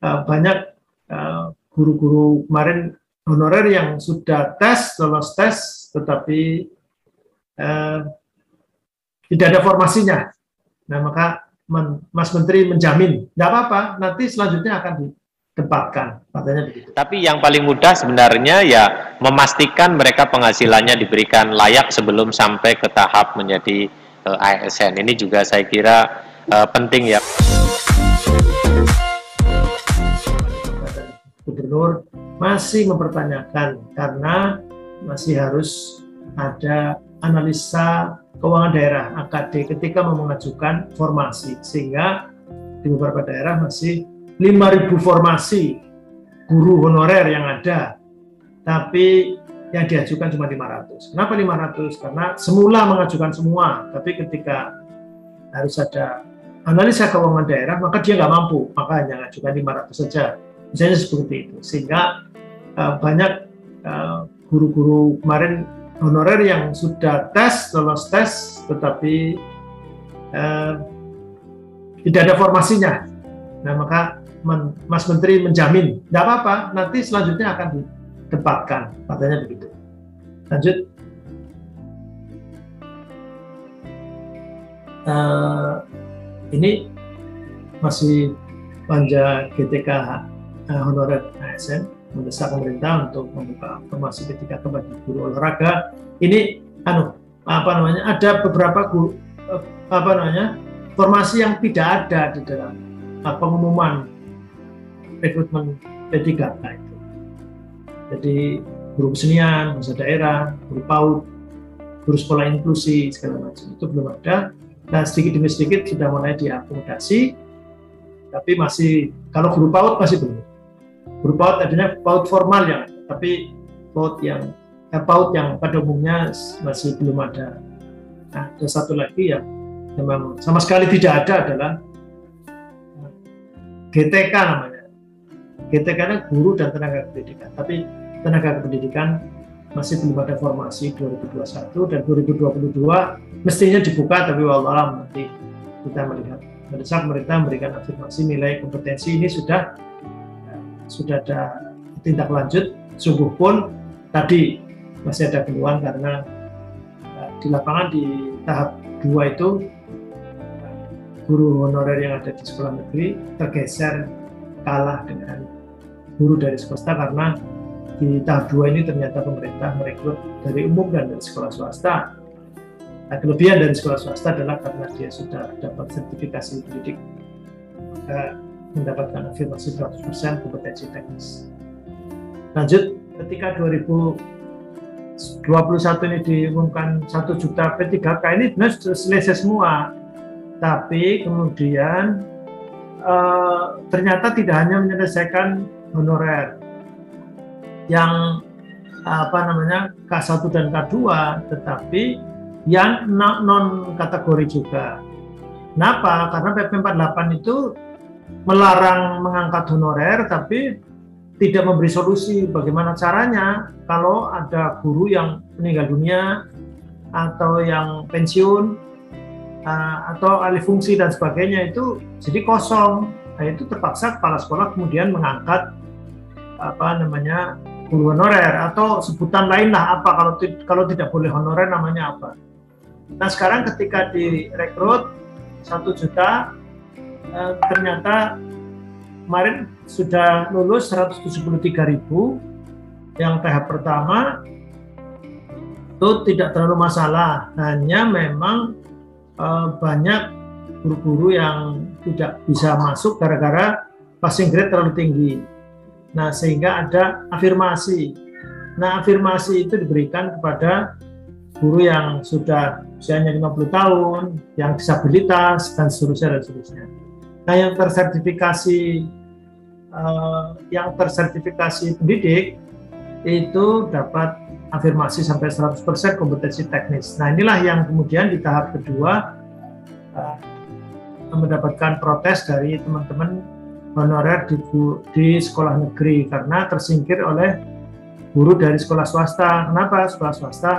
banyak guru-guru kemarin honorer yang sudah lolos tes, tetapi tidak ada formasinya. Nah, maka Mas Menteri menjamin, tidak apa-apa, nanti selanjutnya akan ditempatkan, katanya begitu. Tapi yang paling mudah sebenarnya ya memastikan mereka penghasilannya diberikan layak sebelum sampai ke tahap menjadi ASN. Ini juga saya kira penting ya. Gubernur masih mempertanyakan karena masih harus ada analisa keuangan daerah AKD ketika mengajukan formasi, sehingga di beberapa daerah masih 5.000 formasi guru honorer yang ada, tapi yang diajukan cuma 500. Kenapa 500? Karena semula mengajukan semua, tapi ketika harus ada analisa keuangan daerah, maka dia nggak mampu, maka hanya mengajukan 500 saja. Misalnya seperti itu, sehingga banyak guru-guru kemarin honorer yang sudah lolos tes, tetapi tidak ada formasinya. Nah, maka Mas Menteri menjamin, tidak apa-apa, nanti selanjutnya akan ditempatkan, katanya begitu. Lanjut. Ini masih panja GTK honorer ASN mendesak pemerintah untuk membuka formasi ketika bagi guru olahraga. Ini ada beberapa guru, formasi yang tidak ada di dalam pengumuman rekrutmen P3K itu. Jadi guru kesenian, bahasa daerah, guru PAUD, guru sekolah inklusi, segala macam itu belum ada. Nah, sedikit demi sedikit sudah mulai diakomodasi, tapi masih, kalau guru PAUD masih belum. Guru PAUD adanya PAUD formal yang, tapi PAUD yang pada umumnya masih belum ada. Nah, ada satu lagi yang memang sama sekali tidak ada adalah GTK namanya. GTK nya guru dan tenaga pendidikan, tapi tenaga pendidikan masih belum ada formasi 2021 dan 2022 mestinya dibuka, tapi wallahualam nanti kita melihat. Mendesak pemerintah memberikan afirmasi nilai kompetensi ini sudah ada tindak lanjut, sungguh pun tadi masih ada keluhan karena di lapangan di tahap 2 itu guru honorer yang ada di sekolah negeri tergeser kalah dengan guru dari swasta, karena di tahap 2 ini ternyata pemerintah merekrut dari umum dan dari sekolah swasta. Nah, kelebihan dari sekolah swasta adalah karena dia sudah dapat sertifikasi pendidik, maka mendapatkan afirmasi 100% kompetensi teknis. Lanjut, ketika 2021 ini diumumkan 1 juta P3K, ini benar sudah selesai semua, tapi kemudian ternyata tidak hanya menyelesaikan honorer yang K1 dan K2, tetapi yang non kategori juga. Kenapa? Karena PP 48 itu melarang mengangkat honorer, tapi tidak memberi solusi bagaimana caranya kalau ada guru yang meninggal dunia atau yang pensiun atau alih fungsi dan sebagainya, itu jadi kosong. Nah, itu terpaksa kepala sekolah kemudian mengangkat guru honorer, atau sebutan lain lah apa kalau tidak boleh honorer namanya apa. Nah, sekarang ketika direkrut 1 juta, ternyata kemarin sudah lulus 173.000 yang tahap pertama, itu tidak terlalu masalah, hanya memang banyak guru-guru yang tidak bisa masuk gara-gara passing grade terlalu tinggi. Nah, sehingga ada afirmasi. Nah, afirmasi itu diberikan kepada guru yang sudah usianya 50 tahun, yang disabilitas, dan seterusnya. Nah, yang tersertifikasi pendidik itu dapat afirmasi sampai 100% kompetensi teknis. Nah, inilah yang kemudian di tahap kedua mendapatkan protes dari teman-teman honorer di sekolah negeri karena tersingkir oleh guru dari sekolah swasta. Kenapa? Sekolah swasta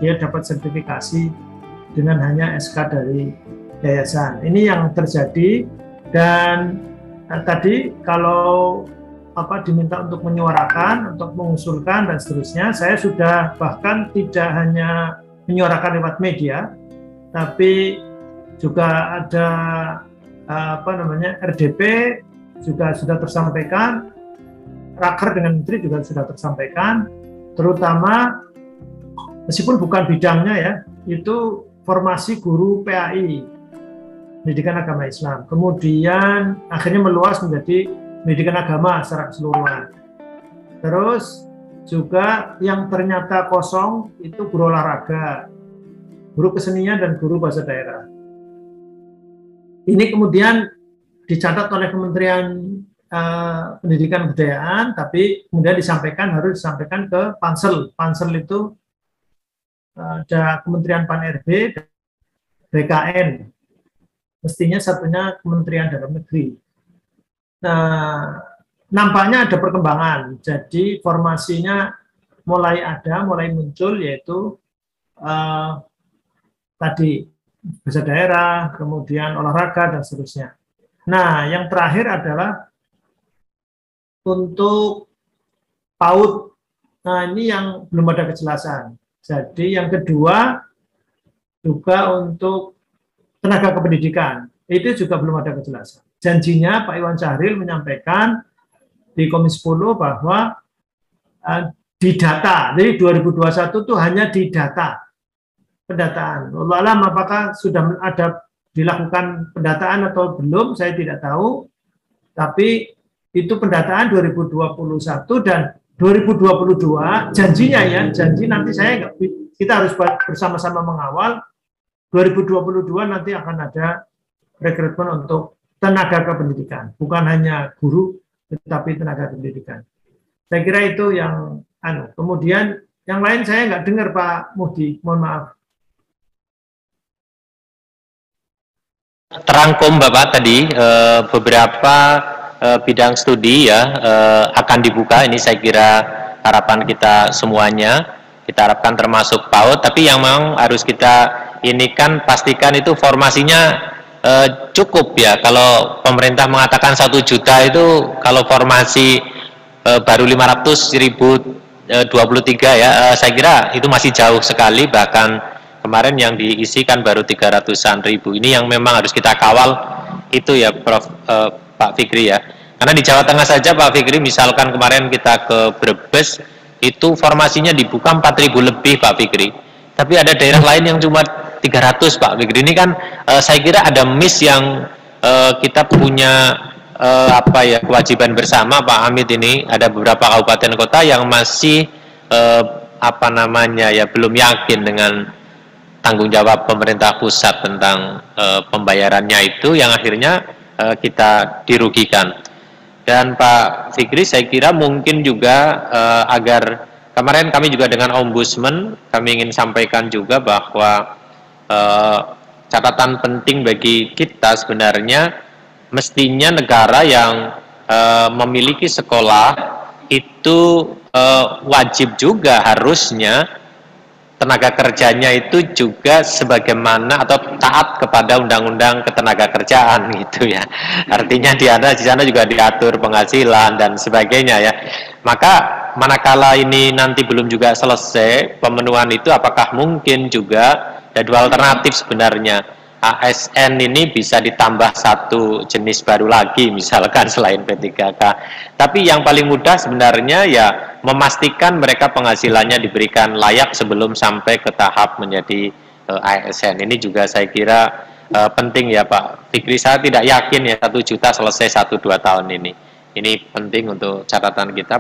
dia dapat sertifikasi dengan hanya SK dari yayasan. Ini yang terjadi, dan Nah, tadi kalau diminta untuk menyuarakan, untuk mengusulkan dan seterusnya, saya sudah bahkan tidak hanya menyuarakan lewat media, tapi juga ada RDP juga sudah tersampaikan, raker dengan menteri juga sudah tersampaikan, terutama meskipun bukan bidangnya ya, itu formasi guru PAI, pendidikan agama Islam. Kemudian akhirnya meluas menjadi pendidikan agama secara keseluruhan. Terus juga yang ternyata kosong itu guru olahraga, guru kesenian dan guru bahasa daerah. Ini kemudian dicatat oleh Kementerian Pendidikan Kebudayaan, tapi kemudian harus disampaikan ke Pansel. Pansel itu ada Kementerian Pan-RB, BKN. Mestinya satunya Kementerian Dalam Negeri. Nah, nampaknya ada perkembangan. Jadi formasinya mulai muncul, yaitu tadi bahasa daerah, kemudian olahraga dan seterusnya. Nah, yang terakhir adalah untuk PAUD. Nah, ini yang belum ada kejelasan. Jadi yang kedua juga untuk tenaga kependidikan, itu juga belum ada kejelasan. Janjinya Pak Iwan Syahril menyampaikan di Komisi 10 bahwa di data, jadi 2021 itu hanya di data pendataan. Allah alam apakah sudah ada dilakukan pendataan atau belum, saya tidak tahu. Tapi itu pendataan 2021 dan 2022 janjinya ya, janji nanti kita harus bersama-sama mengawal 2022 nanti akan ada rekrutmen untuk tenaga kependidikan, bukan hanya guru tetapi tenaga pendidikan. Saya kira itu yang kemudian yang lain saya nggak dengar Pak Muhdi, mohon maaf. Terangkum Bapak tadi beberapa bidang studi ya akan dibuka, ini saya kira harapan kita semuanya, kita harapkan termasuk PAUD, tapi yang memang harus kita ini kan pastikan itu formasinya cukup ya. Kalau pemerintah mengatakan 1 juta itu kalau formasi baru 500.023 ya, saya kira itu masih jauh sekali, bahkan kemarin yang diisikan baru 300-an ribu. Ini yang memang harus kita kawal itu ya Prof. Pak Fikri ya. Karena di Jawa Tengah saja Pak Fikri, misalkan kemarin kita ke Brebes itu formasinya dibuka 4.000 lebih Pak Fikri. Tapi ada daerah lain yang cuma 300 Pak Fikri. Ini kan saya kira ada miss yang kita punya kewajiban bersama Pak Hamid ini. Ada beberapa kabupaten kota yang masih belum yakin dengan tanggung jawab pemerintah pusat tentang pembayarannya itu, yang akhirnya kita dirugikan. Dan Pak Fikri, saya kira mungkin juga agar kemarin kami juga dengan Ombudsman, kami ingin sampaikan juga bahwa catatan penting bagi kita sebenarnya, mestinya negara yang memiliki sekolah itu wajib juga harusnya tenaga kerjanya itu juga sebagaimana atau taat kepada undang-undang ketenaga kerjaan gitu ya. Artinya di sana juga diatur penghasilan dan sebagainya ya. Maka manakala ini nanti belum juga selesai pemenuhan itu, apakah mungkin juga ada 2 alternatif sebenarnya. ASN ini bisa ditambah 1 jenis baru lagi misalkan selain P3K. Tapi yang paling mudah sebenarnya ya memastikan mereka penghasilannya diberikan layak sebelum sampai ke tahap menjadi ASN. Ini juga saya kira penting ya Pak Fikri. Saya tidak yakin ya 1 juta selesai 1-2 tahun ini. Ini penting untuk catatan kita.